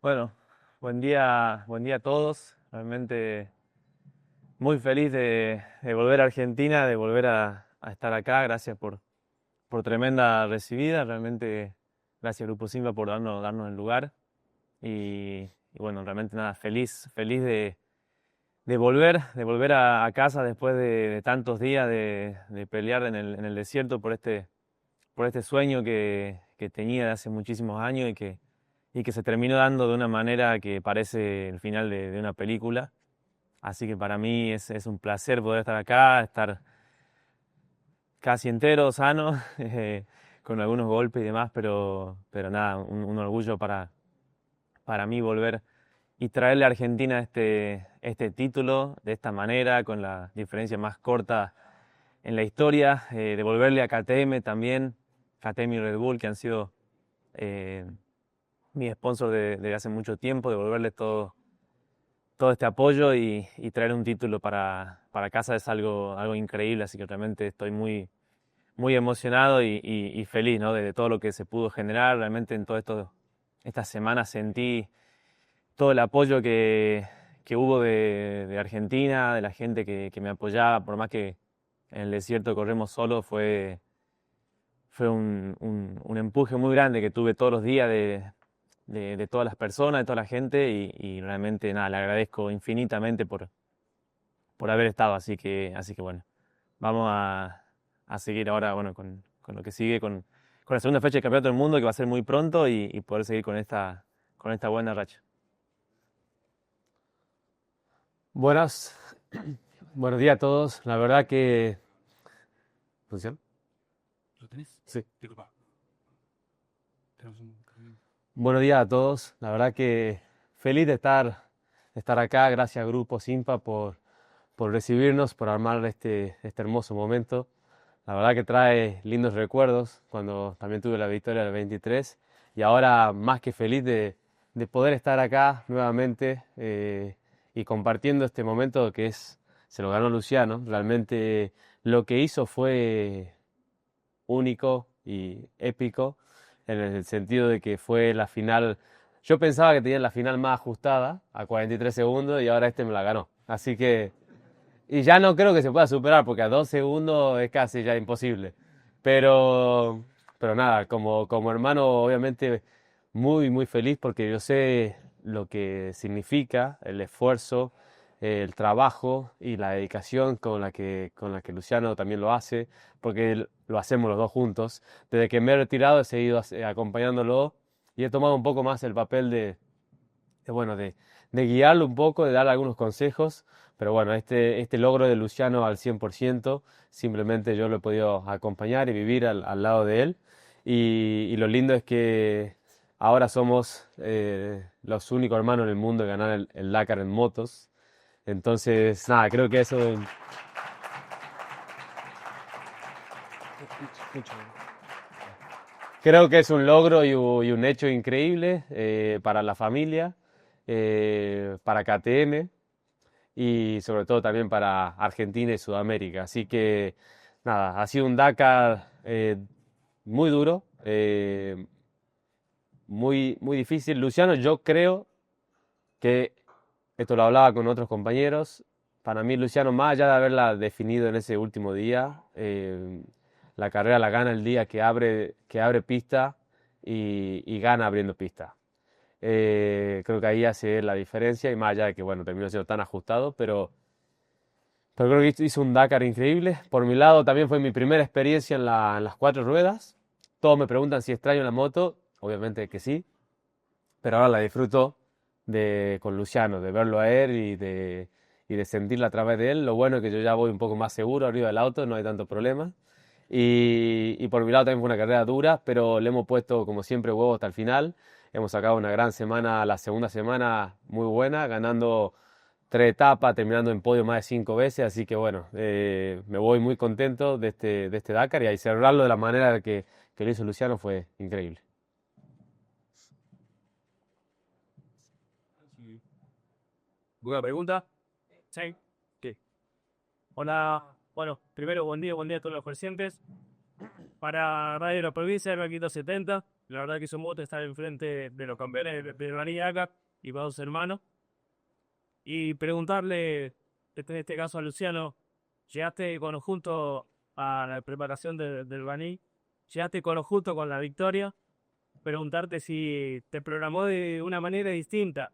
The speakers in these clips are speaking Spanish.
Bueno, buen día a todos. Realmente muy feliz de volver a Argentina, de volver a estar acá. Gracias por tremenda recibida. Realmente gracias Grupo Simba por darnos el lugar. Y bueno, realmente nada, feliz de volver a casa después de tantos días de pelear en el desierto por este sueño que tenía de hace muchísimos años y que se terminó dando de una manera que parece el final de una película. Así que para mí es un placer poder estar acá, estar casi entero, sano, con algunos golpes y demás, pero nada, un orgullo para mí volver y traerle a Argentina este título de esta manera, con la diferencia más corta en la historia, devolverle a KTM también, KTM y Red Bull, que han sido eh, mi sponsor de hace mucho tiempo, devolverle todo este apoyo y traer un título para casa es algo increíble, así que realmente estoy muy emocionado y feliz, ¿no? De todo lo que se pudo generar. Realmente en estas semanas sentí todo el apoyo que hubo de Argentina, de la gente que me apoyaba, por más que en el desierto corremos solo, fue un empuje muy grande que tuve todos los días de todas las personas, de toda la gente y realmente nada, le agradezco infinitamente por haber estado, así que bueno, vamos a seguir ahora bueno, con lo que sigue, con la segunda fecha del Campeonato del Mundo que va a ser muy pronto y poder seguir con esta buena racha. Buenas, buenos días a todos. La verdad que... ¿Funciona? ¿Lo tenés? Sí. Disculpa. Tenemos un... Buenos días a todos. La verdad que feliz de estar acá. Gracias Grupo Simpa por recibirnos, por armar este hermoso momento. La verdad que trae lindos recuerdos cuando también tuve la victoria del 23 y ahora más que feliz de poder estar acá nuevamente y compartiendo este momento se lo ganó Luciano. Realmente lo que hizo fue único y épico en el sentido de que fue la final. Yo pensaba que tenía la final más ajustada a 43 segundos y ahora este me la ganó. Así que y ya no creo que se pueda superar porque a 2 segundos es casi ya imposible. Pero, pero nada, como hermano obviamente muy feliz porque yo sé lo que significa el esfuerzo, el trabajo y la dedicación con la que Luciano también lo hace, porque lo hacemos los dos juntos. Desde que me he retirado he seguido acompañándolo y he tomado un poco más el papel bueno, de guiarlo un poco, de darle algunos consejos, pero bueno, este logro de Luciano al 100%, simplemente yo lo he podido acompañar y vivir al lado de él. Y lo lindo es que ahora somos los únicos hermanos en el mundo en ganar el Dakar en motos. Entonces, nada, creo que eso... Creo que es un logro y un hecho increíble para la familia, para KTM y sobre todo también para Argentina y Sudamérica. Así que nada, ha sido un Dakar muy duro, muy difícil. Luciano, yo creo que, esto lo hablaba con otros compañeros, para mí Luciano, más allá de haberla definido en ese último día, la carrera la gana el día que abre pista y gana abriendo pista. Creo que ahí hace la diferencia y más allá de que, bueno, terminó siendo tan ajustado, pero creo que hizo un Dakar increíble. Por mi lado, también fue mi primera experiencia en las cuatro ruedas. Todos me preguntan si extraño la moto. Obviamente que sí, pero ahora la disfruto con Luciano, de verlo a él y de sentirla a través de él. Lo bueno es que yo ya voy un poco más seguro arriba del auto, no hay tanto problema. Y por mi lado también fue una carrera dura, pero le hemos puesto como siempre huevos hasta el final. Hemos sacado una gran semana, la segunda semana muy buena, ganando tres etapas, terminando en podio más de cinco veces, así que bueno, me voy muy contento de este Dakar y ahí cerrarlo de la manera que lo hizo Luciano fue increíble. Sí. ¿Alguna pregunta? Sí. ¿Qué? Hola, bueno, primero buen día a todos los presentes. Para Radio La Provincia, R570, la verdad que es un gusto estar enfrente de los campeones de Baní y Dakar y para dos hermanos. Y preguntarle, en este caso a Luciano, llegaste con junto a la preparación del Baní, llegaste con junto con la victoria, preguntarte si te programó de una manera distinta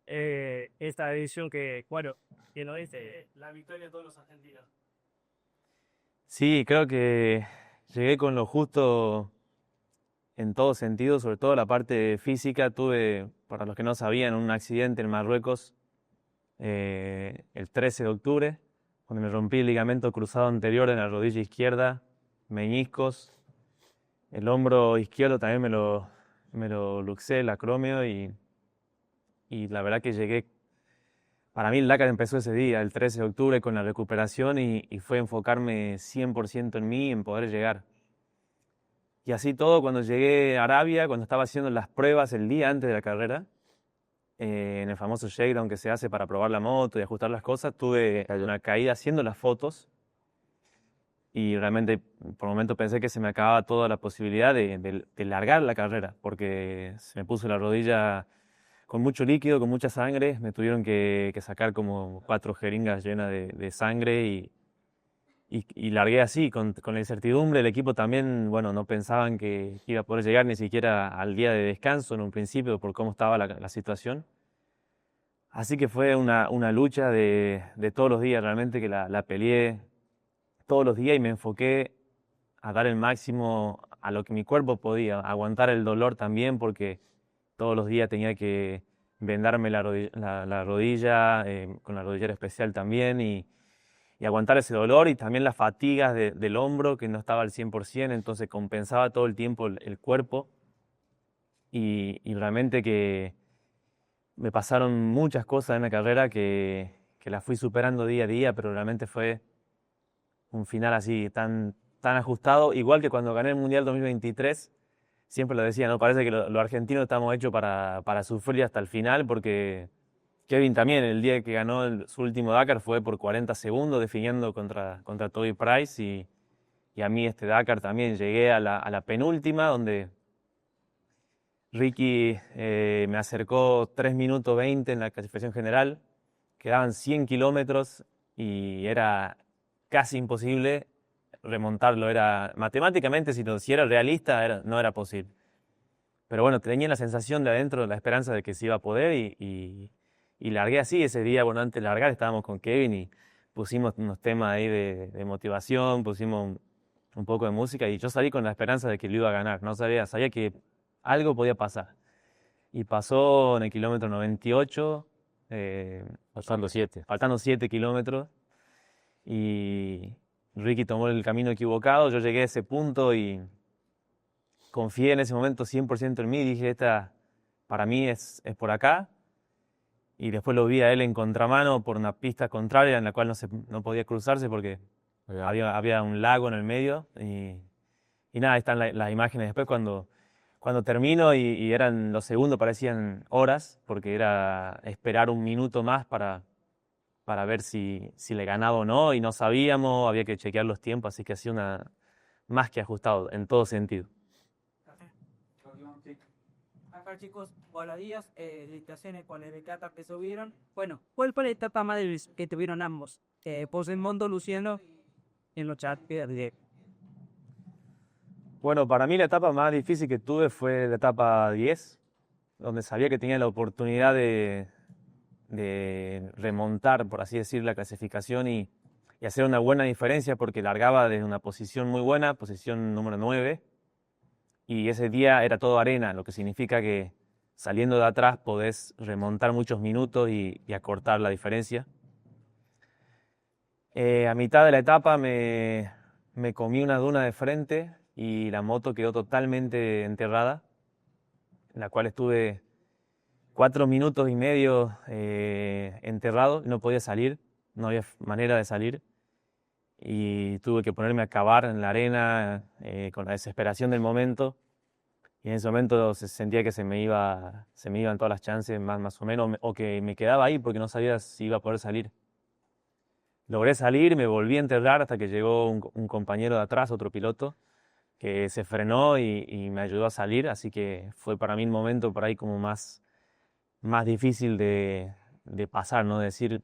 esta edición que, bueno, que nos dice la victoria de todos los argentinos. Sí, creo que llegué con lo justo en todo sentido, sobre todo la parte física. Tuve, para los que no sabían, un accidente en Marruecos el 13 de octubre, donde me rompí el ligamento cruzado anterior en la rodilla izquierda, meñiscos, el hombro izquierdo también me lo luxé, el acrómio, y la verdad que llegué. Para mí el Dakar empezó ese día, el 13 de octubre, con la recuperación y fue enfocarme 100% en mí, en poder llegar. Y así todo, cuando llegué a Arabia, cuando estaba haciendo las pruebas el día antes de la carrera, en el famoso shakedown que se hace para probar la moto y ajustar las cosas, tuve una caída haciendo las fotos y realmente por un momento pensé que se me acababa toda la posibilidad de largar la carrera, porque se me puso la rodilla con mucho líquido, con mucha sangre. Me tuvieron que sacar como 4 jeringas llenas de sangre y largué así, con la incertidumbre. El equipo también, bueno, no pensaban que iba a poder llegar ni siquiera al día de descanso en un principio por cómo estaba la situación. Así que fue una lucha de todos los días, realmente que la peleé todos los días y me enfoqué a dar el máximo a lo que mi cuerpo podía, aguantar el dolor también, porque todos los días tenía que vendarme la rodilla con la rodillera especial también y aguantar ese dolor y también las fatigas del hombro que no estaba al 100%, entonces compensaba todo el tiempo el cuerpo y realmente que me pasaron muchas cosas en la carrera que las fui superando día a día, pero realmente fue un final así tan ajustado, igual que cuando gané el Mundial 2023. Siempre lo decía, ¿no? Parece que los argentinos estamos hechos para sufrir hasta el final, porque Kevin también, el día que ganó su último Dakar fue por 40 segundos definiendo contra Toby Price y a mí este Dakar también llegué a la penúltima, donde Ricky me acercó 3 minutos 20 en la clasificación general, quedaban 100 kilómetros y era casi imposible remontarlo. Era matemáticamente, si era realista, no era posible. Pero bueno, tenía la sensación de adentro, la esperanza de que se iba a poder y largué así. Ese día, bueno, antes de largar estábamos con Kevin y pusimos unos temas ahí de motivación, pusimos un poco de música y yo salí con la esperanza de que lo iba a ganar. No sabía que algo podía pasar. Y pasó en el kilómetro 98, faltando 7 kilómetros, y Ricky tomó el camino equivocado. Yo llegué a ese punto y confié en ese momento 100% en mí. Dije, esta para mí es por acá. Y después lo vi a él en contramano por una pista contraria en la cual no podía cruzarse porque había un lago en el medio. Y nada, ahí están las imágenes después cuando termino y eran los segundos, parecían horas, porque era esperar un minuto más para ver si le ganaba o no, y no sabíamos, había que chequear los tiempos, así que hacía más que ajustado en todo sentido. Acá chicos, buenos días, felicitaciones con el Dakar que subieron. Bueno, ¿cuál fue la etapa más difícil que tuvieron ambos? Pues el mundo Luciano en los chats de Bueno, para mí la etapa más difícil que tuve fue la etapa 10, donde sabía que tenía la oportunidad de remontar, por así decir, la clasificación y hacer una buena diferencia, porque largaba desde una posición muy buena, posición número 9, y ese día era todo arena, lo que significa que saliendo de atrás podés remontar muchos minutos y acortar la diferencia. A mitad de la etapa me comí una duna de frente y la moto quedó totalmente enterrada, en la cual estuve 4 minutos y medio enterrado, no podía salir, no había manera de salir y tuve que ponerme a cavar en la arena con la desesperación del momento. Y en ese momento se sentía que se me iban todas las chances, más o menos, o que me quedaba ahí porque no sabía si iba a poder salir. Logré salir, me volví a enterrar hasta que llegó un compañero de atrás, otro piloto, que se frenó y me ayudó a salir, así que fue para mí el momento por ahí como más difícil de pasar, ¿no? Decir,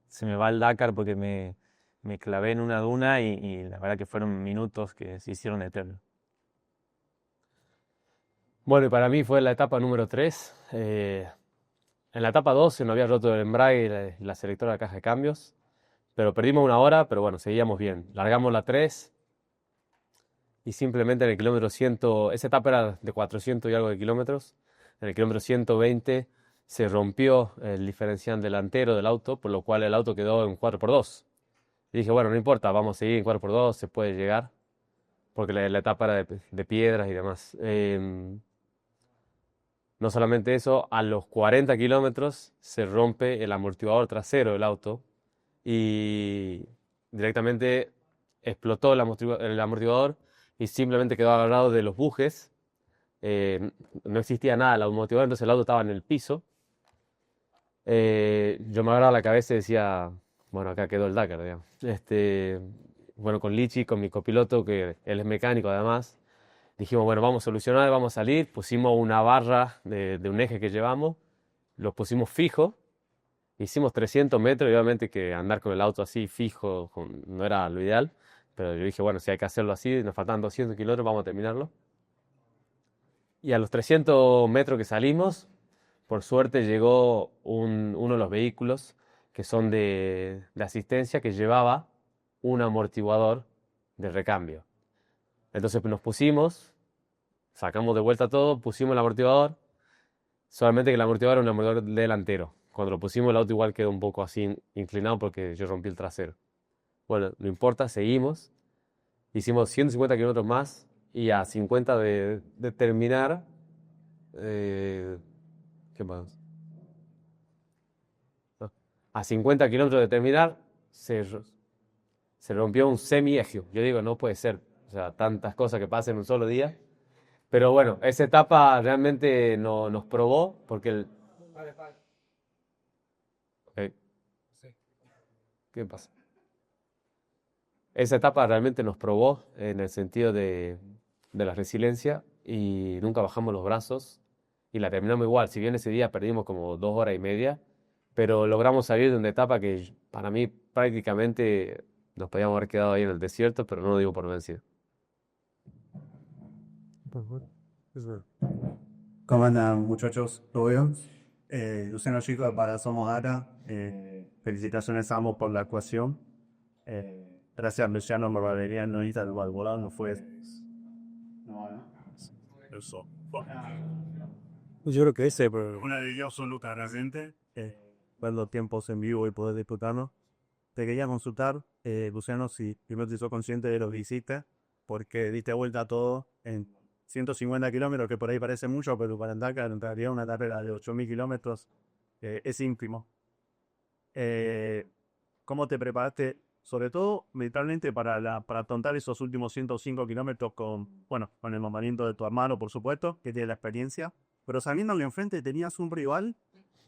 se me va el Dakar porque me clavé en una duna y la verdad que fueron minutos que se hicieron eternos. Bueno, y para mí fue la etapa número 3. En la etapa 2 se nos había roto el embrague y la selectora de la caja de cambios, pero perdimos una hora, pero bueno, seguíamos bien. Largamos la 3 y simplemente en el kilómetro 100, esa etapa era de 400 y algo de kilómetros, en el kilómetro 120 se rompió el diferencial delantero del auto, por lo cual el auto quedó en 4x2. Y dije, bueno, no importa, vamos a seguir en 4x2, se puede llegar, porque la etapa era de piedras y demás. No solamente eso, a los 40 kilómetros se rompe el amortiguador trasero del auto y directamente explotó el amortiguador y simplemente quedó agarrado de los bujes. No existía nada el amortiguador, entonces el auto estaba en el piso. Yo me agarraba la cabeza y decía, bueno, acá quedó el Dakar, digamos. Bueno, con Lichi, con mi copiloto, que él es mecánico además, dijimos, bueno, vamos a solucionar, vamos a salir. Pusimos una barra de un eje que llevamos, lo pusimos fijo, hicimos 300 metros y obviamente que andar con el auto así fijo no era lo ideal, pero yo dije, bueno, si hay que hacerlo así, nos faltan 200 kilómetros, vamos a terminarlo. Y a los 300 metros que salimos, por suerte llegó uno de los vehículos que son de asistencia que llevaba un amortiguador de recambio. Entonces nos pusimos, sacamos de vuelta todo, pusimos el amortiguador, solamente que el amortiguador era un amortiguador delantero. Cuando lo pusimos el auto igual quedó un poco así inclinado porque yo rompí el trasero. Bueno, no importa, seguimos. Hicimos 150 kilómetros más y a 50 de terminar, ¿qué más? No. A 50 kilómetros de terminar se rompió un semi-egio. Yo digo, no puede ser. O sea, tantas cosas que pasan en un solo día. Pero bueno, esa etapa realmente nos probó porque ¿Eh? ¿Qué pasa? Esa etapa realmente nos probó en el sentido de la resiliencia y nunca bajamos los brazos y la terminamos igual. Si bien ese día perdimos como 2 horas y media, pero logramos salir de una etapa que para mí prácticamente nos podíamos haber quedado ahí en el desierto, pero no lo digo por vencido. ¿Cómo andan, muchachos? ¿Todo bien? Luciano Chico de Para Somos Data. Felicitaciones a ambos por la actuación. Gracias, Luciano Morvaleriano y del Valvolado. No fue. No, no. Eso. Yo creo que ese, pero una decisión absoluta realmente. Ver los tiempos en vivo y poder disfrutarnos. Te quería consultar, Luciano, si primero te sos consciente de lo que hiciste, porque diste vuelta a todo en 150 kilómetros, que por ahí parece mucho, pero para el Dakar en realidad una carrera de 8.000 kilómetros es ínfimo. ¿Cómo te preparaste, sobre todo mentalmente, para afrontar esos últimos 105 kilómetros con el nombramiento de tu hermano, por supuesto, que tiene la experiencia, pero sabiendo que enfrente tenías un rival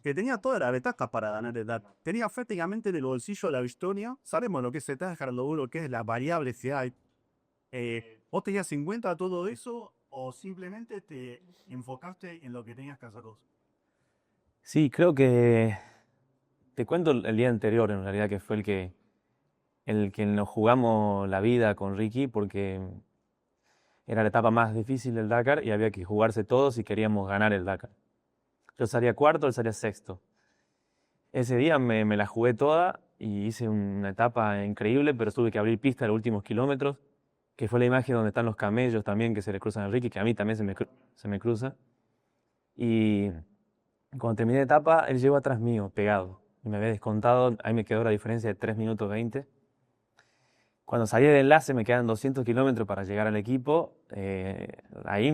que tenía todas las ventajas para ganar el Dakar? Tenía prácticamente en el bolsillo la victoria. Sabemos lo que es el Dakar, lo duro que es, las variables que hay. ¿Vos tenías en cuenta todo eso o simplemente te enfocaste en lo que tenías que hacer vos? Sí, creo que te cuento el día anterior, en realidad, que fue el que nos jugamos la vida con Ricky, porque era la etapa más difícil del Dakar y había que jugarse todos si queríamos ganar el Dakar. Yo salía cuarto, él salía sexto. Ese día me la jugué toda y hice una etapa increíble, pero tuve que abrir pista en los últimos kilómetros, que fue la imagen donde están los camellos también que se le cruzan a Ricky, que a mí también se me cruza. Y cuando terminé la etapa, él llegó atrás mío, pegado. Y me había descontado, ahí me quedó la diferencia de 3 minutos 20. Cuando salí del enlace me quedan 200 kilómetros para llegar al equipo. Ahí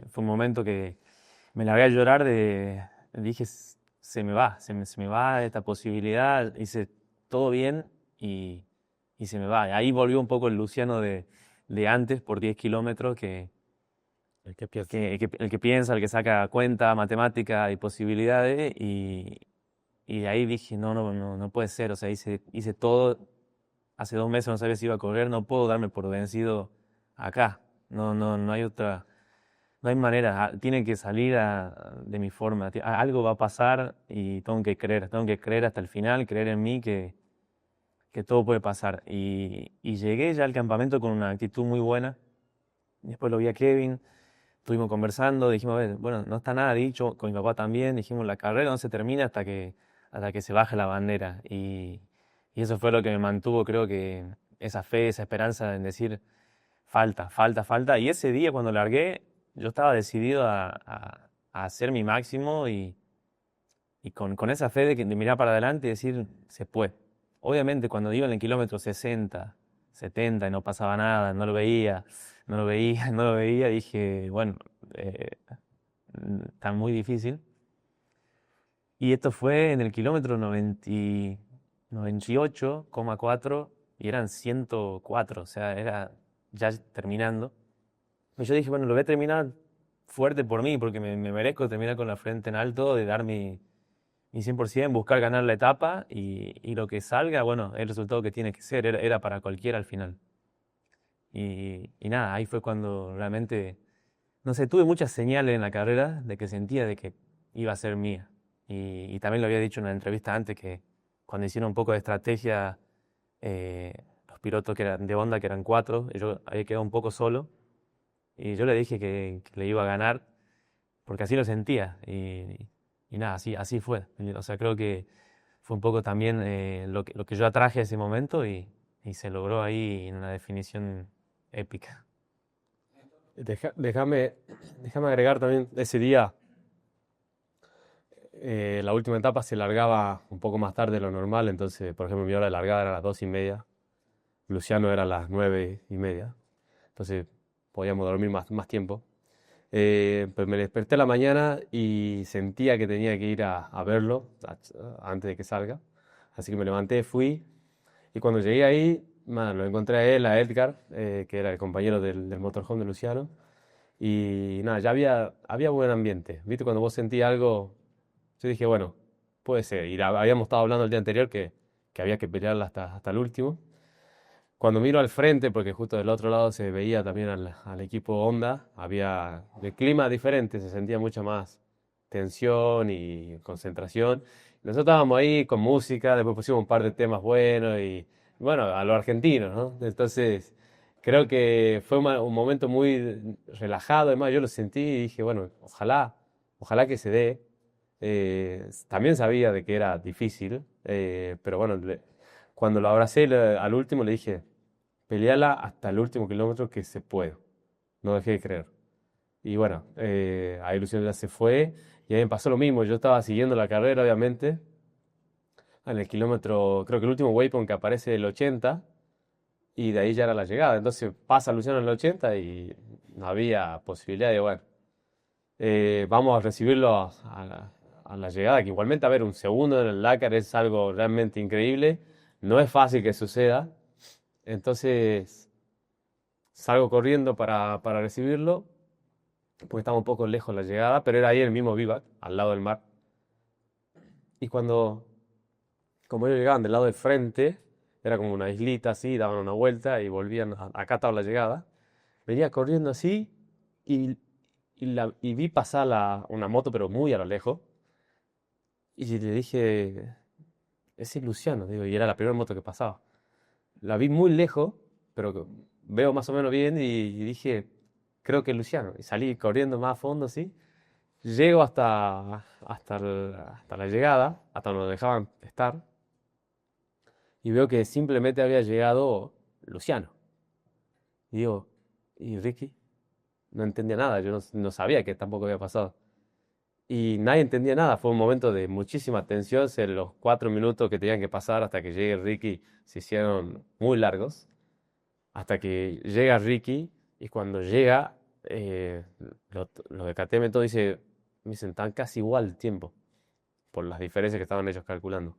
fue un momento que me largué a llorar. Dije, se me va esta posibilidad. Hice todo bien y se me va. Ahí volvió un poco el Luciano de antes por 10 kilómetros El que piensa. el que piensa, el que saca cuenta, matemática y posibilidades, y de ahí dije, no puede ser, o sea, hice todo, hace 2 meses no sabía si iba a correr, no puedo darme por vencido acá. No hay otra, no hay manera. Tiene que salir de mi forma. Algo va a pasar y tengo que creer hasta el final, creer en mí que todo puede pasar. Y llegué ya al campamento con una actitud muy buena. Después lo vi a Kevin, estuvimos conversando, dijimos, a ver, bueno, no está nada dicho, con mi papá también, dijimos, la carrera no se termina hasta que se baje la bandera. Y eso fue lo que me mantuvo, creo que esa fe, esa esperanza en decir, falta. Y ese día cuando largué, yo estaba decidido a hacer mi máximo y con esa fe de mirar para adelante y decir, se puede. Obviamente cuando iba en el kilómetro 60, 70 y no pasaba nada, no lo veía, dije, bueno, está muy difícil. Y esto fue en el kilómetro 98,4 y eran 104, o sea, era ya terminando. Y yo dije, bueno, lo voy a terminar fuerte por mí, porque me merezco terminar con la frente en alto, de dar mi 100%, buscar ganar la etapa y lo que salga, bueno, el resultado que tiene que ser, era para cualquiera al final. Y nada, ahí fue cuando realmente, no sé, tuve muchas señales en la carrera de que sentía de que iba a ser mía. Y también lo había dicho en una entrevista antes que cuando hicieron un poco de estrategia, los pilotos que eran de Honda, que eran 4, y yo había quedado un poco solo, y yo le dije que le iba a ganar, porque así lo sentía. Y nada, así fue. O sea, creo que fue un poco también lo que yo atraje a ese momento y se logró ahí en una definición épica. Déjame agregar también, ese día, la última etapa se largaba un poco más tarde de lo normal, entonces, por ejemplo, mi hora de largada era a las 2:30, Luciano era a las 9:30, entonces podíamos dormir más tiempo. Pues me desperté a la mañana y sentía que tenía que ir a verlo antes de que salga, así que me levanté, fui, y cuando llegué ahí, man, lo encontré a él, a Edgar, que era el compañero del motorhome de Luciano, y nada, ya había buen ambiente, ¿viste? Cuando vos sentís algo, yo dije, bueno, puede ser, y habíamos estado hablando el día anterior que había que pelearla hasta el último. Cuando miro al frente, porque justo del otro lado se veía también al equipo Honda, había el clima diferente, se sentía mucha más tensión y concentración. Nosotros estábamos ahí con música, después pusimos un par de temas buenos y bueno, a lo argentino, ¿no? Entonces, creo que fue un momento muy relajado, además yo lo sentí y dije, bueno, ojalá que se dé. También sabía de que era difícil, pero bueno, cuando lo abracé al último le dije, peleala hasta el último kilómetro que se puede, no dejé de creer. Y bueno, ahí Luciano ya se fue y ahí me pasó lo mismo, yo estaba siguiendo la carrera obviamente, en el kilómetro, creo que el último waypoint que aparece es el 80 y de ahí ya era la llegada, entonces pasa Luciano en el 80 y no había posibilidad de, bueno, vamos a recibirlo a la llegada, que igualmente, a ver, un segundo en el Dakar es algo realmente increíble, no es fácil que suceda, entonces salgo corriendo para recibirlo, porque estaba un poco lejos la llegada, pero era ahí en el mismo vivac, al lado del mar. Y como ellos llegaban del lado del frente, era como una islita así, daban una vuelta y volvían, acá estaba la llegada, venía corriendo así y vi pasar una moto, pero muy a lo lejos, y le dije, ese es Luciano, digo, y era la primera moto que pasaba. La vi muy lejos, pero veo más o menos bien y dije, creo que es Luciano. Y salí corriendo más a fondo, así. Llego hasta la llegada, hasta donde dejaban estar, y veo que simplemente había llegado Luciano. Y digo, ¿y Ricky? No entendía nada, yo no sabía que tampoco había pasado. Y nadie entendía nada, fue un momento de muchísima tensión, los 4 minutos que tenían que pasar hasta que llegue Ricky se hicieron muy largos, hasta que llega Ricky y cuando llega, los de KTM todo me dicen, tan casi igual el tiempo, por las diferencias que estaban ellos calculando.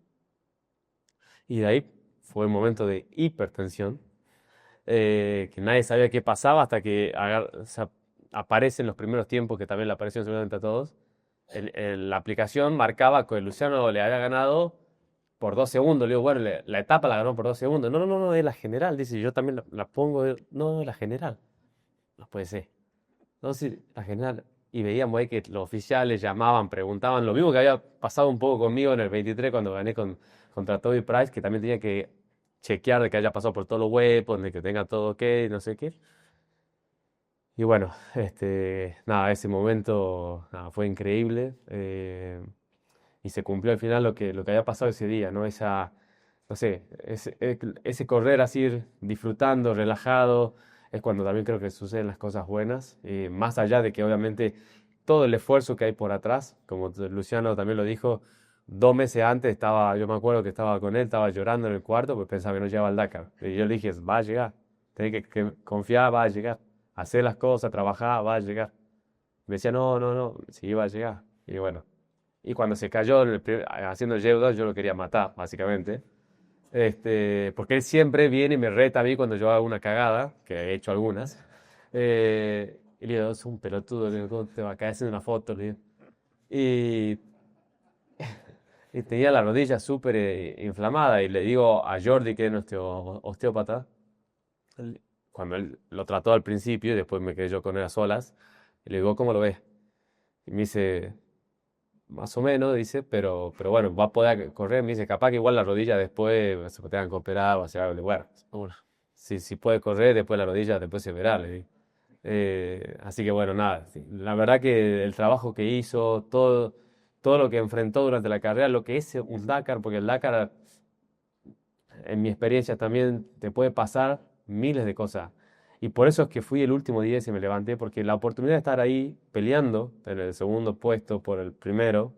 Y de ahí fue un momento de hipertensión, que nadie sabía qué pasaba hasta que o sea, aparecen los primeros tiempos, que también le aparecieron seguramente a todos. La aplicación marcaba que Luciano le había ganado por 2 segundos. Le digo, bueno, la etapa la ganó por 2 segundos. No, es la general. Dice, yo también la pongo. No, es la general. no puede ser. Entonces, la general, y veíamos ahí que los oficiales llamaban, preguntaban, lo mismo que había pasado un poco conmigo en el 23 cuando gané contra Toby Price, que también tenía que chequear de que haya pasado por todos los weapons, de que tenga todo ok, no sé qué. Y bueno, nada, ese momento nada, fue increíble. Y se cumplió al final lo que había pasado ese día, ¿no? No sé, ese correr así, ir disfrutando, relajado, es cuando también creo que suceden las cosas buenas. Más allá de que obviamente todo el esfuerzo que hay por atrás, como Luciano también lo dijo, 2 meses antes yo me acuerdo que estaba con él, estaba llorando en el cuarto porque pensaba que no llegaba al Dakar. Y yo le dije, va a llegar, tenés que confiar, va a llegar, hacer las cosas, trabajar, va a llegar. Me decía, no, no, no, sí iba a llegar. Y bueno. Y cuando se cayó haciendo el Yehuda, yo lo quería matar, básicamente. Porque él siempre viene y me reta a mí cuando yo hago una cagada, que he hecho algunas. Y le digo, es un pelotudo, le digo, ¿cómo te va a caer haciendo una foto? Le digo. Y, y tenía la rodilla súper inflamada. Y le digo a Jordi, que es nuestro osteópata, cuando él lo trató al principio y después me quedé yo con él a solas, y le digo, ¿cómo lo ves? Y me dice, más o menos, dice, pero bueno, va a poder correr. Me dice, capaz que igual la rodilla después se tengan que operar o hacer algo de bueno. Si puede correr, después la rodilla, después se verá, le digo. Así que bueno, nada, sí. La verdad que el trabajo que hizo, todo lo que enfrentó durante la carrera, lo que es un Dakar, porque el Dakar, en mi experiencia también, te puede pasar miles de cosas. Y por eso es que fui el último día y se me levanté, porque la oportunidad de estar ahí peleando en el segundo puesto por el primero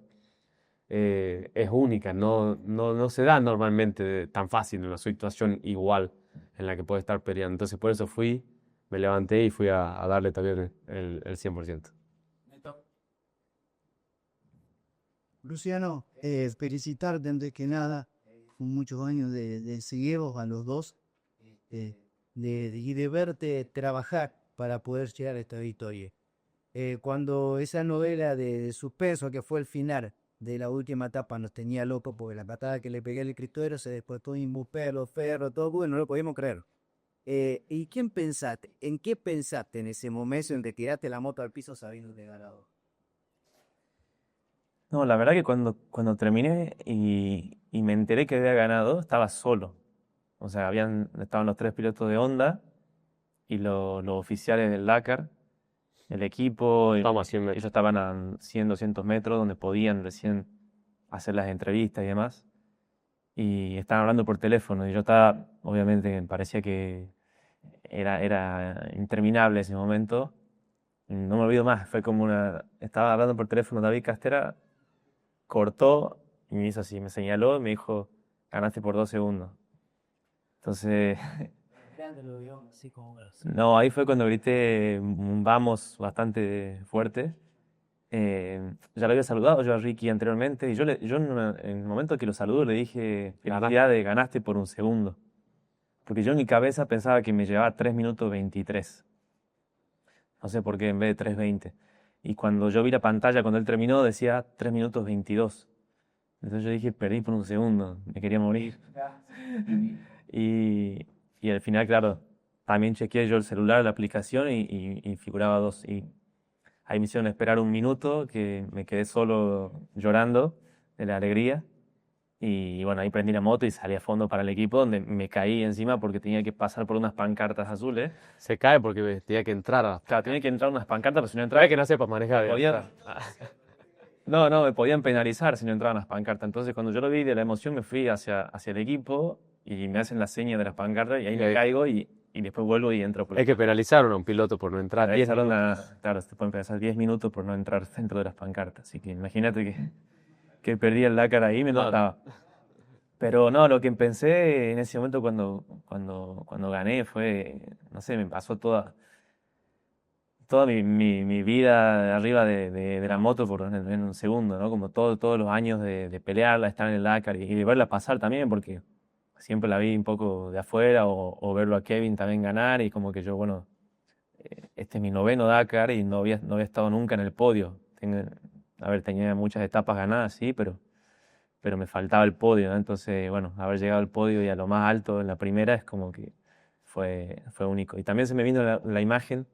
es única, no se da normalmente tan fácil en una situación igual en la que puedes estar peleando. Entonces por eso fui, me levanté y fui a darle también el 100%. Luciano, felicitarte antes que nada, con muchos años de seguirlos a los dos y de verte trabajar para poder llegar a esta victoria. Cuando esa novela de suspenso que fue el final de la última etapa nos tenía loco porque la patada que le pegué al escritorio se despertó Inbupé, los ferros, todo, bueno, no lo podíamos creer. ¿Y quién pensaste? ¿En qué pensaste en ese momento en que tiraste la moto al piso sabiendo de ganado? No, la verdad que cuando terminé y me enteré que había ganado, estaba solo. O sea, estaban los 3 pilotos de Honda y los oficiales del Dakar, el equipo. Vamos a 100 metros. Ellos estaban a 100, 200 metros donde podían recién hacer las entrevistas y demás. Y estaban hablando por teléfono y yo estaba, obviamente, me parecía que era interminable ese momento. No me olvido más, fue como estaba hablando por teléfono David Castera, cortó y me hizo así, me señaló y me dijo, ganaste por 2 segundos. Entonces, no, ahí fue cuando grité un vamos bastante fuerte. Ya lo había saludado yo a Ricky anteriormente y yo en el momento que lo saludo le dije, felicidades, ganaste por 1 segundo. Porque yo en mi cabeza pensaba que me llevaba 3 minutos 23. No sé por qué, en vez de 3:20. Y cuando yo vi la pantalla, cuando él terminó, decía 3 minutos 22. Entonces yo dije, perdí por 1 segundo, me quería morir. Y al final, claro, también chequeé yo el celular, la aplicación, y figuraba 2. Y ahí me hicieron esperar 1 minuto, que me quedé solo llorando de la alegría. Y bueno, ahí prendí la moto y salí a fondo para el equipo, donde me caí encima porque tenía que pasar por unas pancartas azules. Se cae porque tenía que entrar. Claro, tenía que entrar unas pancartas, pero si no entraba, Sabes que no sepas manejar. No, me podían penalizar si no entraban las pancartas. Entonces, cuando yo lo vi de la emoción, me fui hacia el equipo y me hacen la seña de las pancartas y ahí me caigo y después vuelvo y entro. Hay que penalizar a un piloto por no entrar. Claro, te pueden penalizar 10 minutos por no entrar dentro de las pancartas. Así que imagínate que perdí el Dakar ahí y me mataba. Pero no, lo que pensé en ese momento cuando gané fue, no sé, me pasó toda mi vida arriba de la moto en 1 segundo, ¿no? Como todos los años de pelearla, estar en el Dakar y de verla pasar también, porque siempre la vi un poco de afuera o verlo a Kevin también ganar y como que yo, bueno, este es mi 9º Dakar y no había estado nunca en el podio. Tenía muchas etapas ganadas, sí, pero me faltaba el podio, ¿no? Entonces, bueno, haber llegado al podio y a lo más alto en la primera es como que fue único. Y también se me vino la imagen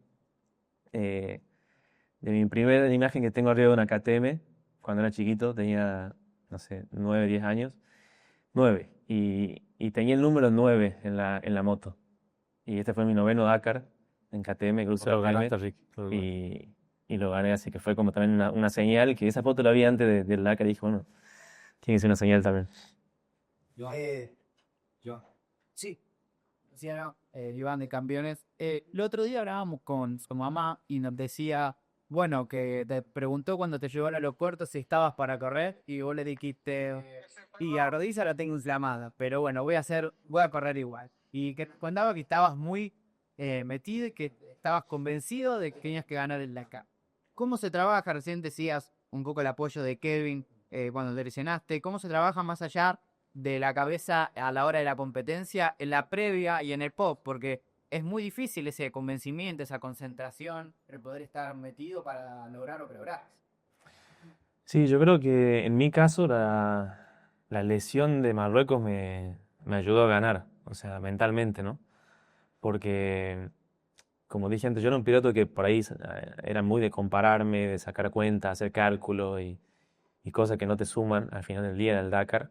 de mi primera imagen que tengo arriba de una KTM, cuando era chiquito, tenía, no sé, 9, 10 años. 9. Y tenía el número 9 en la moto. Y este fue mi noveno Dakar en KTM, Cruce Lo Helmet, ganaste, Ricky. y lo gané, así que fue como también una señal, que esa foto la vi antes del Dakar y dije, bueno, tiene que ser una señal también. Sí, Luciano, Iván de Campeones. El otro día hablábamos con su mamá y nos decía, bueno, que te preguntó cuando te llevó al aeropuerto si estabas para correr y vos le dijiste, y la rodilla la tengo inflamada, pero bueno, voy a correr igual. Y que contaba que estabas muy metido y que estabas convencido de que tenías que ganar el Dakar. ¿Cómo se trabaja? Recién decías un poco el apoyo de Kevin cuando le lesionaste. ¿Cómo se trabaja más allá de la cabeza a la hora de la competencia, en la previa y en el pop? Porque es muy difícil ese convencimiento, esa concentración, el poder estar metido para lograr lo que lográs. Sí, yo creo que en mi caso la lesión de Marruecos me ayudó a ganar, o sea, mentalmente, ¿no? Porque, como dije antes, yo era un piloto que por ahí era muy de compararme, de sacar cuentas, hacer cálculos y cosas que no te suman al final del día del Dakar.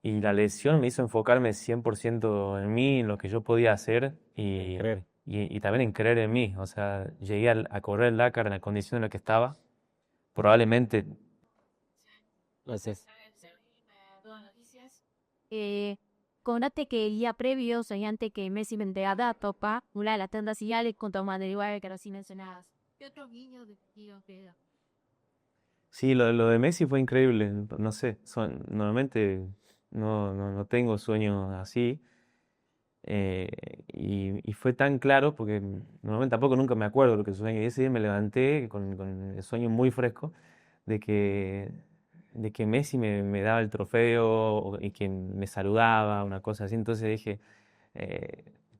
Y la lesión me hizo enfocarme 100% en mí, en lo que yo podía hacer Creer. y también en creer en mí. O sea, llegué a correr el Dakar en la condición en la que estaba. Probablemente, Gracias. Contate que el día previo, antes que Messi me entregara topa, una de las tandas señales contra Madrid que recién mencionadas. ¿Qué otros guiños de tío queda? sí, lo de Messi fue increíble. No sé, normalmente no tengo sueños así. Y fue tan claro, porque normalmente tampoco nunca me acuerdo lo que sueño. Y ese día me levanté con el sueño muy fresco de que Messi me daba el trofeo y que me saludaba, una cosa así. Entonces dije,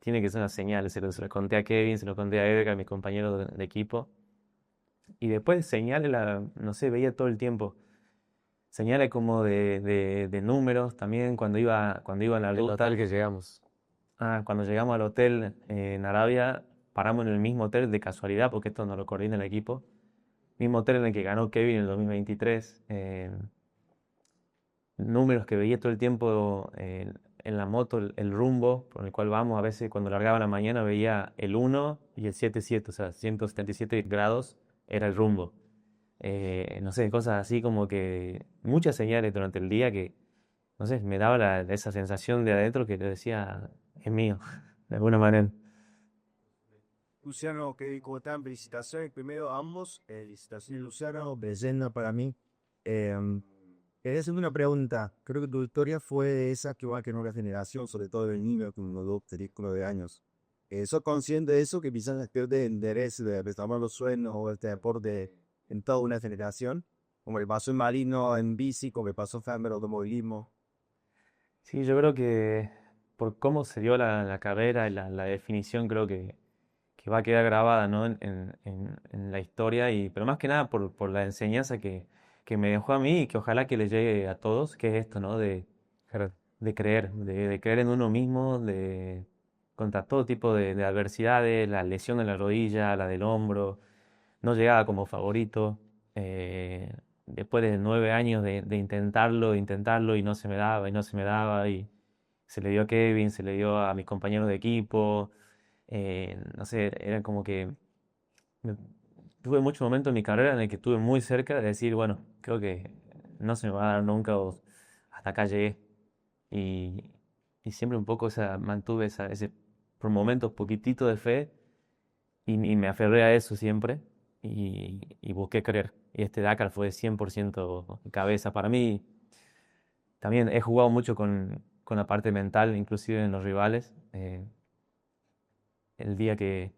tiene que ser una señal. Se lo conté a Kevin, se lo conté a Edgar, mi compañero de equipo. Y después señales, no sé, veía todo el tiempo. Señales como de números también cuando iba en la El ruta. hotel que llegamos. Cuando llegamos al hotel en Arabia, paramos en el mismo hotel de casualidad, porque esto no lo coordina el equipo. Mismo hotel en el que ganó Kevin en el 2023. Números que veía todo el tiempo en la moto, el rumbo por el cual vamos. A veces cuando largaba en la mañana veía el 1 y el 7,7, o sea, 177 grados era el rumbo. No sé, cosas así como que muchas señales durante el día que, no sé, me daba esa sensación de adentro que yo decía, es mío, de alguna manera. Luciano, ¿cómo están? Felicitaciones primero a ambos. Felicitaciones, Luciano, leyenda para mí. Quería hacerme una pregunta. Creo que tu historia fue de esa que va a nueva generación, sobre todo el niño con unos 2 películas de años. ¿Sos consciente de eso? Que quizás pierde el interés de retomar los sueños o este deporte en toda una generación, como le pasó en Marino en bici, como le pasó en Fermer automovilismo. Sí, yo creo que por cómo se dio la carrera y la definición, creo que va a quedar grabada, ¿no? en la historia, pero más que nada por la enseñanza que me dejó a mí y que ojalá que le llegue a todos, que es esto, ¿no? De creer, de creer en uno mismo, contra todo tipo de adversidades, la lesión de la rodilla, la del hombro, no llegaba como favorito. Después de 9 años de intentarlo y no se me daba y no se me daba y se le dio a Kevin, se le dio a mis compañeros de equipo. No sé, era como que me- tuve muchos momentos en mi carrera en el que estuve muy cerca de decir, bueno, creo que no se me va a dar nunca o hasta acá llegué. Y, y siempre un poco mantuve ese, por momentos, poquitito de fe y me aferré a eso siempre y busqué creer. Y este Dakar fue 100% cabeza. Para mí, también he jugado mucho con la parte mental, inclusive en los rivales. El día que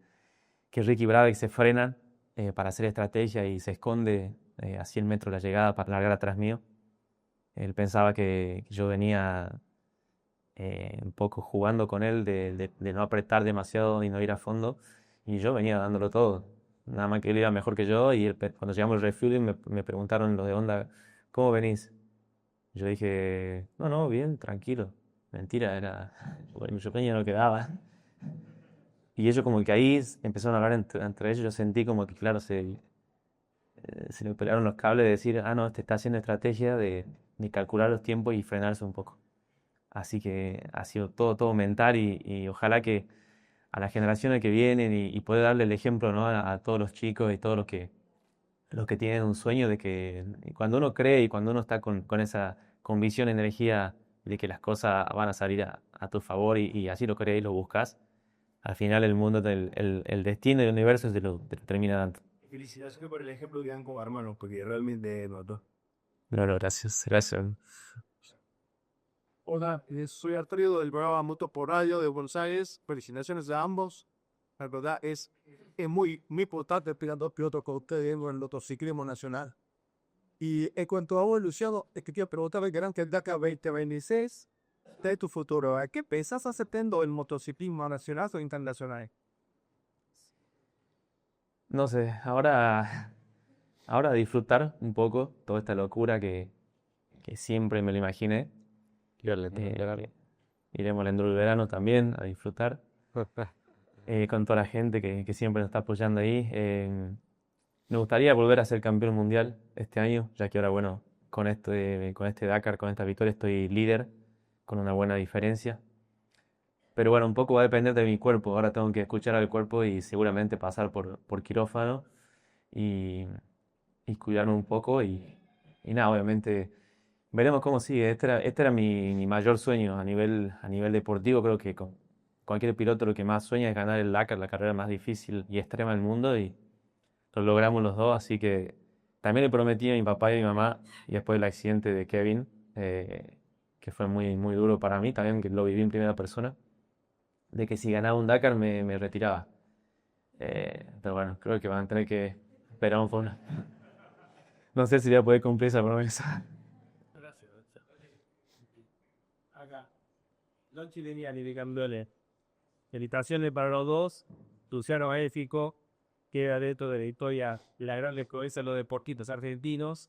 Ricky Brabeck se frena para hacer estrategia y se esconde a 100 metros de la llegada para largar atrás mío. Él pensaba que yo venía un poco jugando con él de no apretar demasiado y no ir a fondo. Y yo venía dándolo todo. Nada más que él iba mejor que yo. Y cuando llegamos al refueling me preguntaron los de Honda, ¿cómo venís? Yo dije, no, bien, tranquilo. Mentira, bueno, yo no quedaba. y ellos como que ahí empezaron a hablar entre ellos, yo sentí como que, claro, se le pelearon los cables de decir, ah, no, este está haciendo estrategia de calcular los tiempos y frenarse un poco. Así que ha sido todo mental y ojalá que a las generaciones que vienen y poder darle el ejemplo, ¿no? a todos los chicos y todos los que tienen un sueño de que cuando uno cree y cuando uno está con esa convicción, energía de que las cosas van a salir a tu favor y así lo crees y lo buscas, al final el mundo, el destino y el universo te lo termina dando. Felicitaciones por el ejemplo que dan como hermanos, porque realmente notó. No, gracias, gracias. Hola, soy Arturo del programa Moto por Radio de Buenos Aires. Felicitaciones a ambos. La verdad es muy importante tener dos pilotos con ustedes en el motociclismo nacional. Y en cuanto a vos, Luciano, te quería preguntar el Gran Dakar 2026 de tu futuro. ¿A qué pensás aceptando el motociclismo nacional o internacional? No sé, ahora disfrutar un poco toda esta locura que siempre me lo imaginé. Iremos al Enduro del verano también a disfrutar con toda la gente que siempre nos está apoyando ahí. Me gustaría volver a ser campeón mundial este año, ya que ahora, bueno, con este Dakar, con esta victoria, estoy líder con una buena diferencia. Pero bueno, un poco va a depender de mi cuerpo. Ahora tengo que escuchar al cuerpo y seguramente pasar por quirófano y cuidarme un poco. Y nada, obviamente veremos cómo sigue. Este era mi mayor sueño a nivel deportivo. Creo que con cualquier piloto lo que más sueña es ganar el Dakar, la carrera más difícil y extrema del mundo. Y lo logramos los dos. Así que también le prometí a mi papá y a mi mamá, y después del accidente de Kevin, que fue muy duro para mí, también que lo viví en primera persona, de que si ganaba un Dakar me retiraba. Pero bueno, creo que van a tener que esperar un poco. No sé si voy a poder cumplir esa promesa. Acá. Don Chileniani de Cambione. Felicitaciones para los dos. Luciano Éfico queda dentro de la historia la gran descoberta de los deportistas argentinos.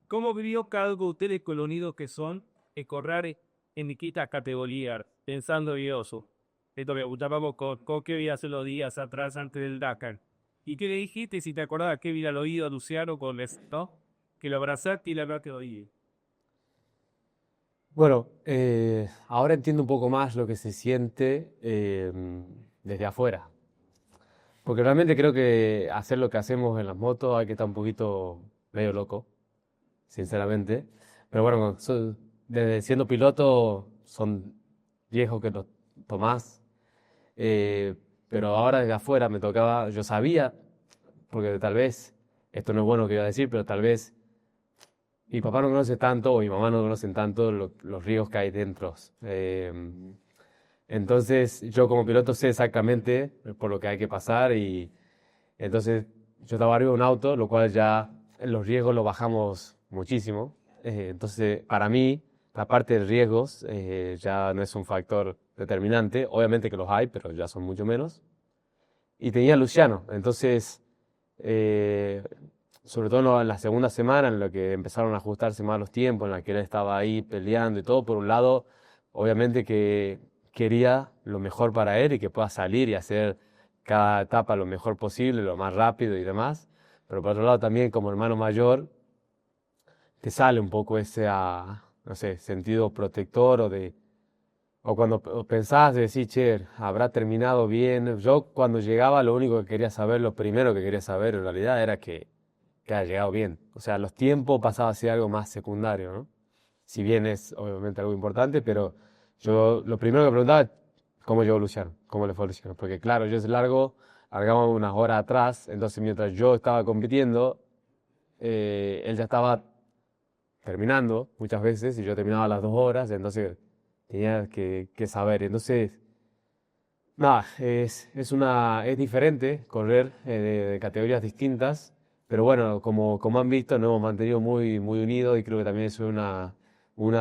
¿Cómo vivió cada uno de ustedes con lo unidos que son correr en distintas categorías, pensando en eso? Esto me gustábamos con qué vida hace los días atrás antes del Dakar. ¿Y qué le dijiste si te acordabas qué vida lo oído a Luciano con esto? Que lo abrazaste y le hablaste de oído. Bueno, ahora entiendo un poco más lo que se siente desde afuera. Porque realmente creo que hacer lo que hacemos en las motos hay que estar un poquito medio loco, sinceramente. Pero bueno, desde siendo piloto son riesgos que los tomás. Pero ahora desde afuera me tocaba, yo sabía, porque tal vez, esto no es bueno que iba a decir, pero tal vez mi papá no conoce tanto o mi mamá no conocen tanto los riesgos que hay dentro. Entonces yo como piloto sé exactamente por lo que hay que pasar y entonces yo estaba arriba de un auto, lo cual ya los riesgos los bajamos muchísimo. Entonces para mí la parte de riesgos ya no es un factor determinante, obviamente que los hay, pero ya son mucho menos. Y tenía a Luciano, entonces sobre todo en la segunda semana en la que empezaron a ajustarse más los tiempos, en la que él estaba ahí peleando y todo, por un lado, obviamente que quería lo mejor para él y que pueda salir y hacer cada etapa lo mejor posible, lo más rápido y demás, pero por otro lado también como hermano mayor te sale un poco ese, no sé, sentido protector o cuando pensás de decir, che, habrá terminado bien. Yo cuando llegaba lo único que quería saber, lo primero que quería saber en realidad era que haya llegado bien. O sea, los tiempos pasaba a ser algo más secundario, ¿no? Si bien es obviamente algo importante, pero yo lo primero que preguntaba, ¿cómo llegó Luciano? ¿Cómo le fue a Luciano? Porque claro, yo es largo, largamos unas horas atrás, entonces mientras yo estaba compitiendo, él ya estaba terminando muchas veces y yo terminaba a las 2 horas, entonces tenía que saber. Entonces, nada, es diferente correr de categorías distintas, pero bueno, como han visto, nos hemos mantenido muy unidos y creo que también es una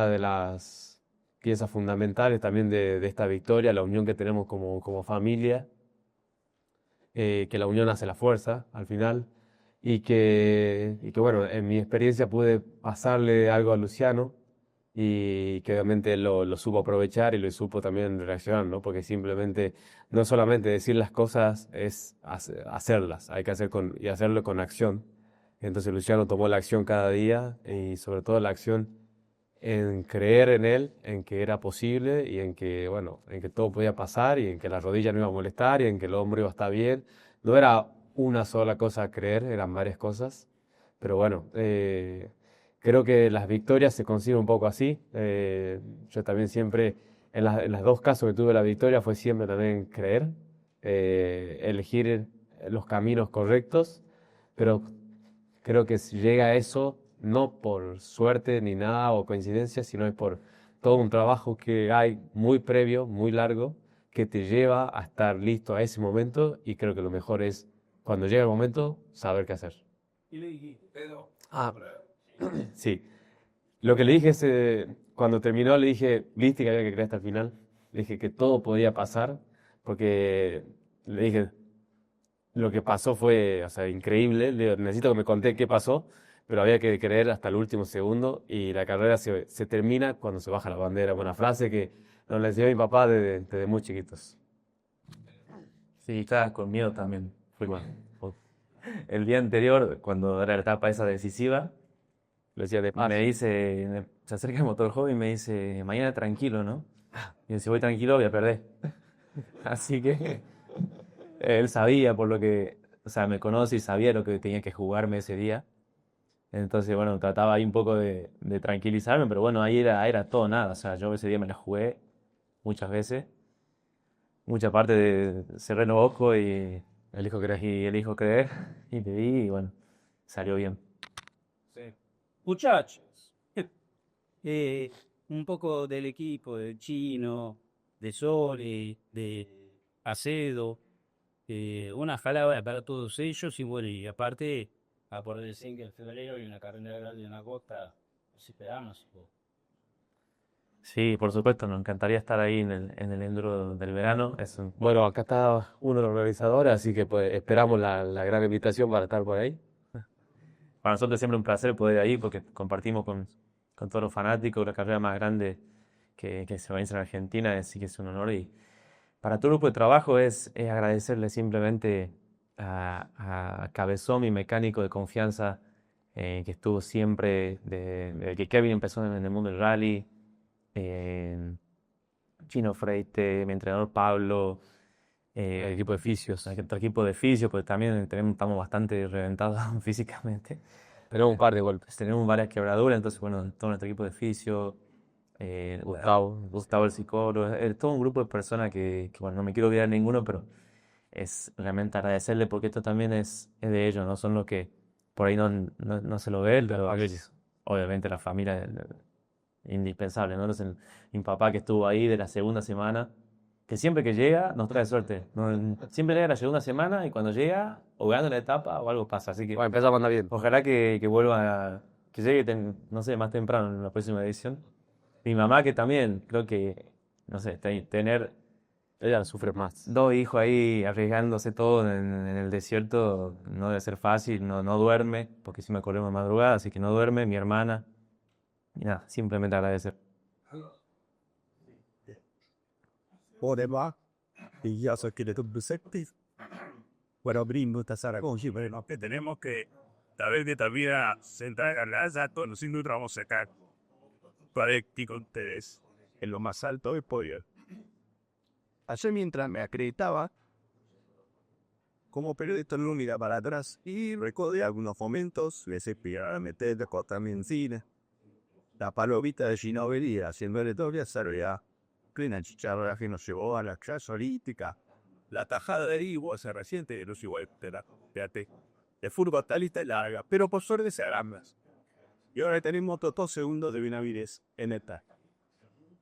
de las piezas fundamentales también de esta victoria, la unión que tenemos como familia, que la unión hace la fuerza al final, y que bueno, en mi experiencia pude pasarle algo a Luciano, y que obviamente él lo supo aprovechar y lo supo también reaccionar, ¿no? Porque simplemente, no solamente decir las cosas, es hacerlas, hay que y hacerlo con acción. Entonces Luciano tomó la acción cada día y sobre todo la acción en creer en él, en que era posible y en que, bueno, en que todo podía pasar y en que la rodilla no iba a molestar y en que el hombro iba a estar bien. No era una sola cosa a creer, eran varias cosas. Pero bueno, creo que las victorias se consiguen un poco así. Yo también siempre, en las dos casos que tuve la victoria, fue siempre también creer, elegir los caminos correctos, pero creo que si llega a eso, no por suerte ni nada o coincidencia, sino es por todo un trabajo que hay muy previo, muy largo, que te lleva a estar listo a ese momento y creo que lo mejor es, cuando llega el momento, saber qué hacer. Y le dijiste, pero... Ah, sí. Lo que le dije es, cuando terminó, le dije, viste que había que creer hasta el final. Le dije que todo podía pasar, porque le dije, lo que pasó fue, o sea, increíble. Le digo, necesito que me conté qué pasó, pero había que creer hasta el último segundo y la carrera se termina cuando se baja la bandera. Buena frase que nos la enseñó mi papá desde muy chiquitos. Sí, estaba con miedo también. Fue el día anterior, cuando era la etapa esa decisiva, Lo decía de me dice, se acerca el motorhome y me dice, mañana tranquilo, ¿no? Y si voy tranquilo voy a perder. Así que él sabía por lo que, o sea, me conoce y sabía lo que tenía que jugarme ese día. Entonces, bueno, trataba ahí un poco de tranquilizarme, pero bueno, ahí era todo nada. O sea, yo ese día me la jugué muchas veces. Mucha parte se renovó y elijo creer. elijo creer y le di y bueno, salió bien. Muchachos, un poco del equipo, del Chino, de Sole, de Acedo, una jalada para todos ellos y bueno, y aparte, a por decir que en febrero hay una carrera grande en la costa, si esperamos. Sí, por supuesto, nos encantaría estar ahí en el enduro del verano. Bueno, acá está uno de los organizadores, así que pues esperamos la gran invitación para estar por ahí. Para nosotros es siempre un placer poder ir ahí porque compartimos con todos los fanáticos la carrera más grande que se organiza en Argentina, así que es un honor. Y para todo el grupo de trabajo es agradecerle simplemente a Cabezón, mi mecánico de confianza, que estuvo siempre, desde que Kevin empezó en el mundo del rally, Chino Freite, mi entrenador Pablo, El equipo de fisios. nuestro equipo de fisio, porque también estamos bastante reventados físicamente. Tenemos un par de golpes. Tenemos varias quebraduras, entonces, bueno, todo nuestro equipo de fisio, Gustavo el psicólogo, todo un grupo de personas bueno, no me quiero olvidar ninguno, pero es realmente agradecerle porque esto también es de ellos, ¿no? Son los que por ahí no se lo ve, pero obviamente la familia indispensable, ¿no? Entonces, mi papá que estuvo ahí de la segunda semana, que siempre que llega nos trae suerte. Siempre llega la segunda semana y cuando llega, o gana la etapa o algo pasa. Así que Bueno, empezamos a andar bien. ojalá que vuelva, que llegue, no sé, más temprano en la próxima edición. Mi mamá que también, creo que, no sé, tener Ella sufre más. dos hijos ahí arriesgándose todo en el desierto no debe ser fácil, no duerme, porque si me acordé de madrugada, así que no duerme, mi hermana. Y nada, simplemente agradecer. Podemos y ya se quiere tu perspectiva. Bueno, brinco tasara con pero Que tenemos que saber que esta vida sentada en la casa, todos sin duda vamos a sacar para que con ustedes en lo más alto del podio. Ayer mientras me acreditaba, como periodista no mira para atrás y recordé algunos momentos, les explicaba meter de cortar benzina, la palomita de Ginovería haciendo el doble salida, plena chicharra que nos llevó a la clase olímpica, la tajada de Ivo se reciente de los igual, fíjate, el furgo está lista y larga, pero por suerte se agarras. Y ahora tenemos otros 2 segundos de Benavides en esta.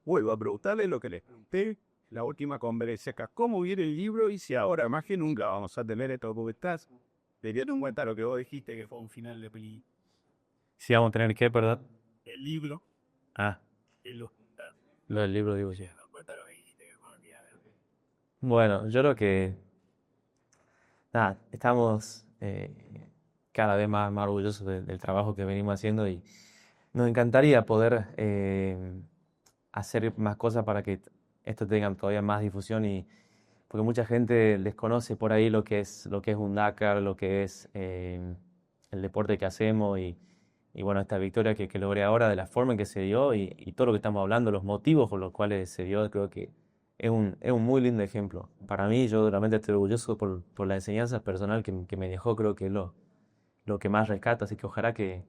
Vuelvo a preguntarle lo que les pregunté la última conferencia acá, cómo viene el libro y si ahora más que nunca vamos a tener esto como estás. Teniendo en cuenta lo que vos dijiste que fue un final de película. Si vamos a tener que, ¿verdad? El libro. Ah, Lo del libro, digo yo. bueno, yo creo que nada, estamos cada vez más orgullosos del trabajo que venimos haciendo y nos encantaría poder hacer más cosas para que esto tenga todavía más difusión y porque mucha gente desconoce por ahí lo que es un Dakar, lo que es el deporte que hacemos y bueno, esta victoria que logré ahora, de la forma en que se dio y todo lo que estamos hablando, los motivos por los cuales se dio, creo que es un muy lindo ejemplo. Para mí, yo realmente estoy orgulloso por la enseñanza personal que me dejó, creo que es lo que más rescato, así que ojalá que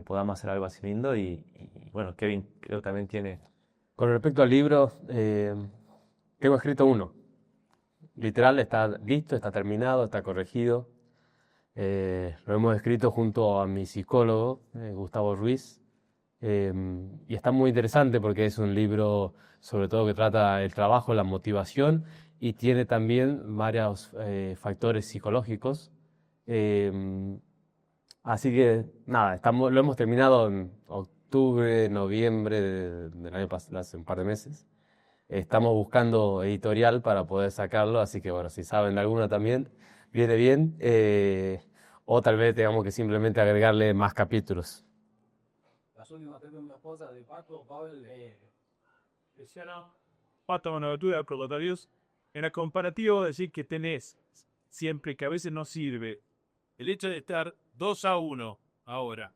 podamos hacer algo así lindo y bueno, Kevin creo que también tiene... Con respecto al libro, tengo escrito uno. Literal, está listo, está terminado, está corregido. Lo hemos escrito junto a mi psicólogo, Gustavo Ruiz. Y está muy interesante porque es un libro sobre todo que trata el trabajo, la motivación y tiene también varios factores psicológicos. Así que nada, lo hemos terminado en octubre, noviembre del año pasado, hace un par de meses. Estamos buscando editorial para poder sacarlo, así que bueno, si saben de alguna también, viene bien. O tal vez tengamos que simplemente agregarle más capítulos. Las últimas preguntas de Paco, Pavel, Luciano, Pato, una duda de proletarios. En el comparativo, decir que tenés siempre que a veces no sirve el hecho de estar 2-1 ahora.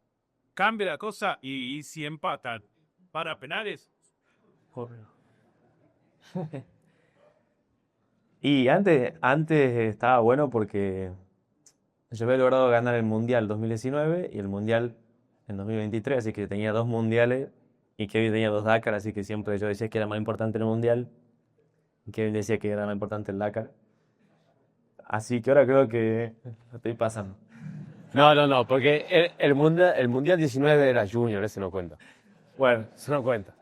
Cambia la cosa y si empatan para penales. Y antes estaba bueno porque yo había logrado ganar el Mundial 2019 y el Mundial en 2023, así que tenía 2 mundiales y Kevin tenía 2 Dakar, así que siempre yo decía que era más importante el Mundial y Kevin decía que era más importante el Dakar. Así que ahora creo que lo estoy pasando. No, porque el Mundial 19 era Junior, ese no cuenta. Bueno, Eso no cuenta.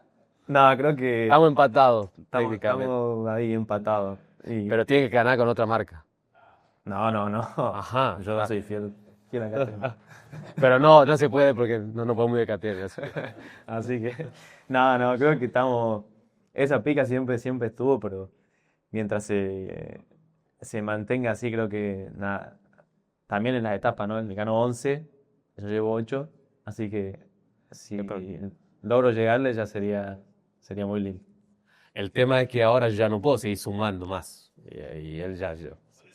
no, creo que Estamos empatados, técnicamente. estamos ahí empatados. Pero tiene que ganar con otra marca. No. Ajá. Yo soy fiel a Caterina. Pero no se puede porque no podemos ir a Caterina. Así que, no, creo que estamos. Esa pica siempre estuvo, pero mientras se mantenga así, creo que nada. También en las etapas, ¿no? Él ganó 11, yo llevo 8, así que si logro llegarle ya sería muy lindo. El tema es que ahora yo ya no puedo seguir sumando más. Y él ya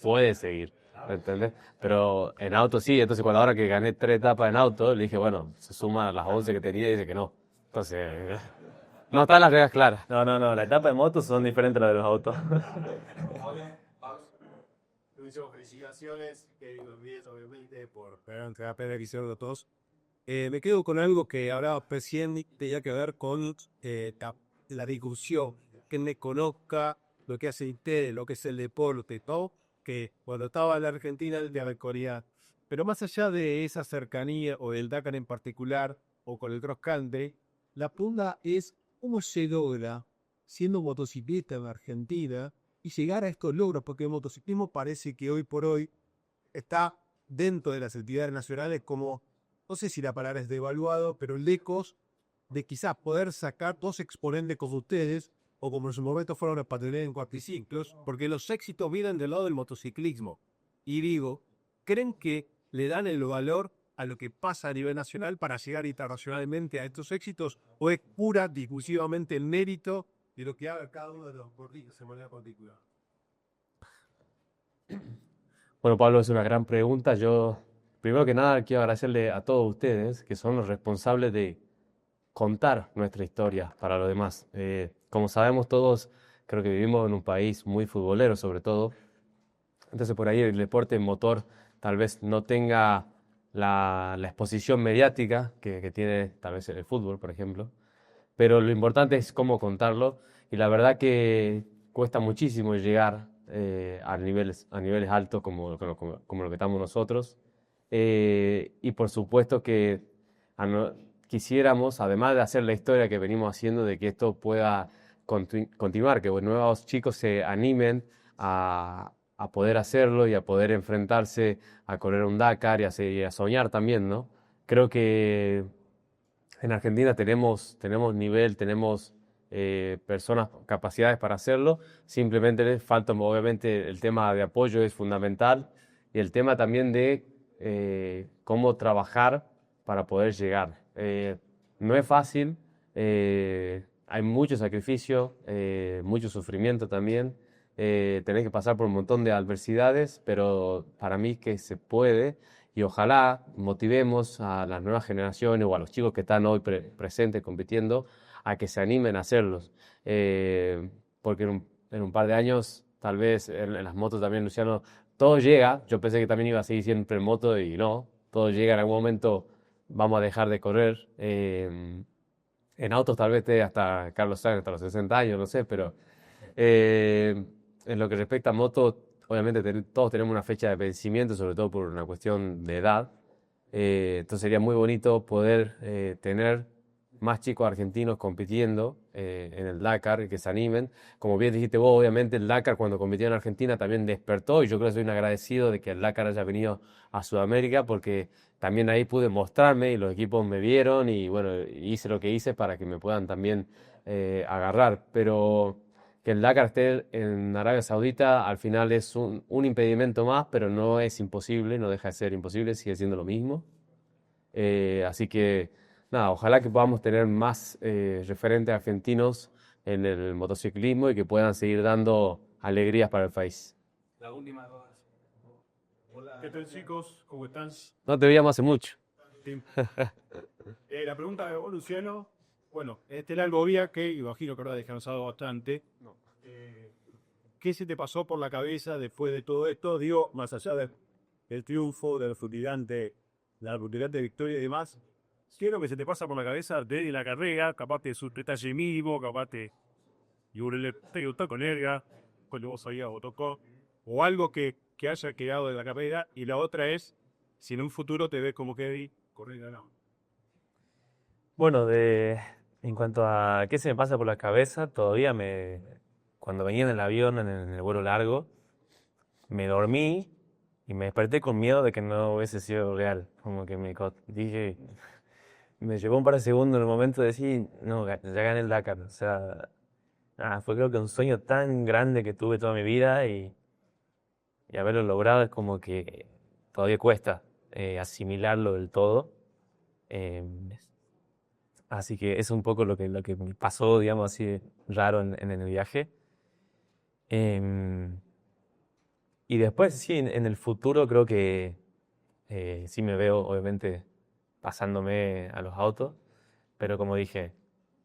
puede seguir, ¿entendés? Pero en auto sí, entonces cuando ahora que gané 3 etapas en auto, le dije, bueno, se suma a las 11 que tenía y dice que no. Entonces, no están las reglas claras. No, las etapas de motos son diferentes a las de los autos. Felicitaciones, Kevin Rodríguez, obviamente, por haber entregado a Pedro y todos. Me quedo con algo que hablaba recién, tenía que ver con la discusión, que me conozca lo que hace ustedes, lo que es el deporte, todo, que cuando estaba en la Argentina, el de Corea. Pero más allá de esa cercanía, o del Dakar en particular, o con el cross country, la pregunta es cómo se logra, siendo motociclista en Argentina, y llegar a estos logros, porque el motociclismo parece que hoy por hoy está dentro de las actividades nacionales como, no sé si la palabra es devaluado, pero lejos de quizás poder sacar 2 exponentes como ustedes, o como en su momento fueron los patrullajes en cuatriciclos, porque los éxitos vienen del lado del motociclismo. Y digo, ¿creen que le dan el valor a lo que pasa a nivel nacional para llegar internacionalmente a estos éxitos, o es pura, discursivamente el mérito de lo que haga cada uno de los gorditos de manera particular? Bueno, Pablo, es una gran pregunta. Yo, primero que nada, quiero agradecerle a todos ustedes que son los responsables de contar nuestra historia para los demás. Como sabemos todos, creo que vivimos en un país muy futbolero sobre todo. Entonces por ahí el deporte motor tal vez no tenga la exposición mediática que tiene tal vez el fútbol, por ejemplo. Pero lo importante es cómo contarlo y la verdad que cuesta muchísimo llegar a niveles altos como lo que estamos nosotros. Y por supuesto que quisiéramos, además de hacer la historia que venimos haciendo, de que esto pueda continuar, que nuevos chicos se animen a poder hacerlo y a poder enfrentarse a correr un Dakar y a soñar también, ¿no? Creo que en Argentina tenemos nivel, tenemos personas, capacidades para hacerlo, simplemente les falta, obviamente, el tema de apoyo es fundamental y el tema también de cómo trabajar para poder llegar. no es fácil, hay mucho sacrificio, mucho sufrimiento también, tenés que pasar por un montón de adversidades, pero para mí que se puede y ojalá motivemos a las nuevas generaciones o a los chicos que están hoy presentes compitiendo a que se animen a hacerlos, porque en un par de años, tal vez en las motos también, Luciano, todo llega. Yo pensé que también iba a seguir siempre en moto y no, todo llega en algún momento, vamos a dejar de correr. En autos tal vez esté hasta Carlos Sainz, hasta los 60 años, no sé, pero en lo que respecta a motos, obviamente todos tenemos una fecha de vencimiento, sobre todo por una cuestión de edad. Entonces sería muy bonito poder tener más chicos argentinos compitiendo en el Dakar y que se animen. Como bien dijiste vos, obviamente el Dakar cuando compitió en Argentina también despertó y yo creo que soy un agradecido de que el Dakar haya venido a Sudamérica porque también ahí pude mostrarme y los equipos me vieron y bueno, hice lo que hice para que me puedan también agarrar. Pero que el Dakar esté en Arabia Saudita al final es un impedimento más, pero no es imposible, no deja de ser imposible, sigue siendo lo mismo. Así que nada, ojalá que podamos tener más referentes argentinos en el motociclismo y que puedan seguir dando alegrías para el país. La última ronda. Hola. ¿Qué tal, chicos? ¿Cómo están? No te veíamos hace mucho. Sí. La pregunta de vos, Luciano. Bueno, este largo vía que imagino que habrá descansado bastante. ¿Qué se te pasó por la cabeza después de todo esto? Digo, más allá del triunfo, del frutilante, la frutilante victoria y demás. ¿Qué es lo que se te pasa por la cabeza de la carrera? Capaz de su detalle mínimo, capaz de te gustó con Erga, cuando vos sabías o tocó, o algo que haya quedado de la carrera. Y la otra es, si en un futuro te ves como Kevin, correr ganado. Bueno, en cuanto a qué se me pasa por la cabeza, todavía cuando venía en el avión, en el vuelo largo, me dormí y me desperté con miedo de que no hubiese sido real. Como que dije, me llevó un par de segundos en el momento de decir, no, ya gané el Dakar. O sea, fue creo que un sueño tan grande que tuve toda mi vida y haberlo logrado es como que todavía cuesta asimilarlo del todo. Así que es un poco lo que me pasó, digamos así, raro en el viaje. Y después, sí, en el futuro creo que sí me veo, obviamente, pasándome a los autos. Pero como dije,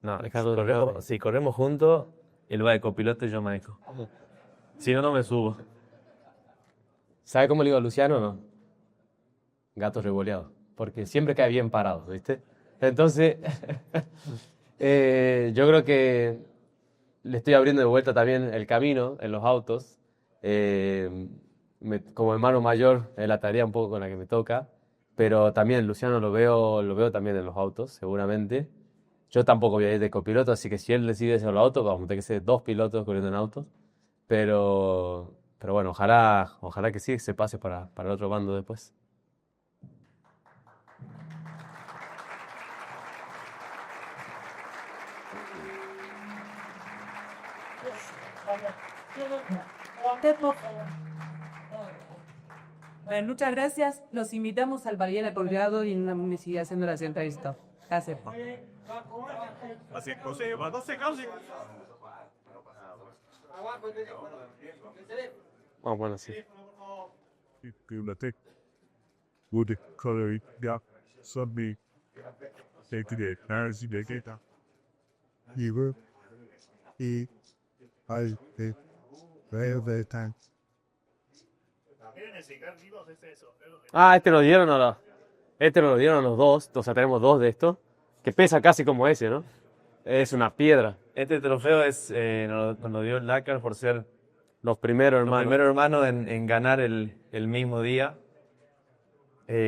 no, si corremos juntos, él va de copiloto y yo manejo. Si no, no me subo. ¿Sabe cómo le digo a Luciano? No. Gato revoleado. Porque siempre cae bien parado, ¿viste? Entonces, yo creo que le estoy abriendo de vuelta también el camino en los autos. Como hermano mayor es la tarea un poco con la que me toca, pero también Luciano lo veo también en los autos, seguramente. Yo tampoco voy a ir de copiloto, así que si él decide hacer los autos, vamos a tener que ser dos pilotos corriendo en autos. Pero bueno, ojalá que sí, se pase para el otro bando después. Muchas gracias. Los invitamos al Barriera Colgado y me sigue haciendo la entrevista. Gracias. Bueno, sí. Este nos dieron este nos lo dieron a los dos, o sea, tenemos dos de estos, que pesa casi como ese, ¿no? Es una piedra. Este trofeo nos lo dio el Dakar por ser los primeros hermanos en ganar el mismo día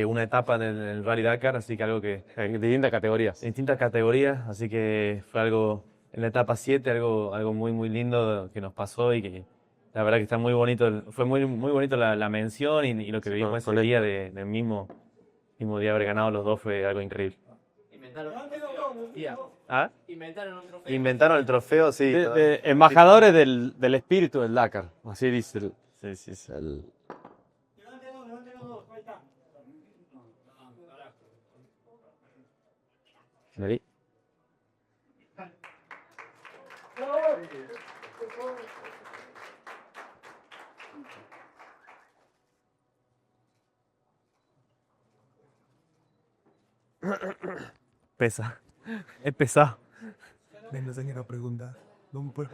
una etapa en el Rally Dakar, así que algo que... En distintas categorías. En distintas categorías, así que fue algo, en la etapa 7, algo muy, muy lindo que nos pasó y que la verdad que está muy bonito, fue muy, muy bonito la mención y lo que vivimos ese día del mismo día haber ganado los dos fue algo increíble. Inventaron el trofeo, sí. Embajadores del espíritu del Dakar, así dice Sí. ¿Me vi? Pesa. Es pesado. Venga, señora, pregunta. No me puedo.